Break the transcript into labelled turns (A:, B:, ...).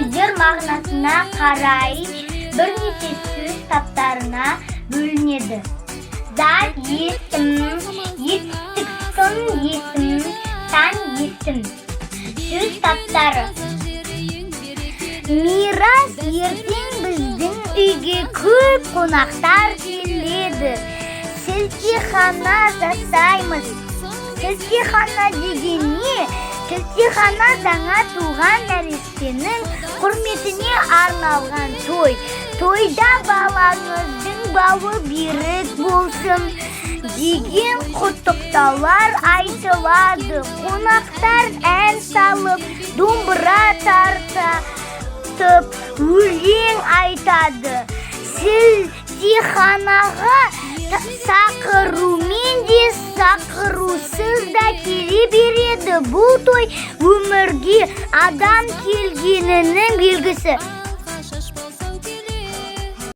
A: сөздер мағынасына қарай бірнеше сөз таптарына бөлінеді. Зат есім, етістік сын есім, тән есім. Сөз таптары. Мирас, ертең біздің үйге көп қонақтар келеді. Сілтехана жасаймыз. Сілтехана деген не? Сілтехана жаңа туған нәрестенің құрметіне арналған той. Тойда балаңыздың бауы берік болсын деген құттықтаулар айтылады. Қонақтар ән салып, домбыра тартып, өлең айтады. Сілтеханаға сақырумен де сақырусыз да келе береді. Бұл той өмірге адам келгенінің белгісі.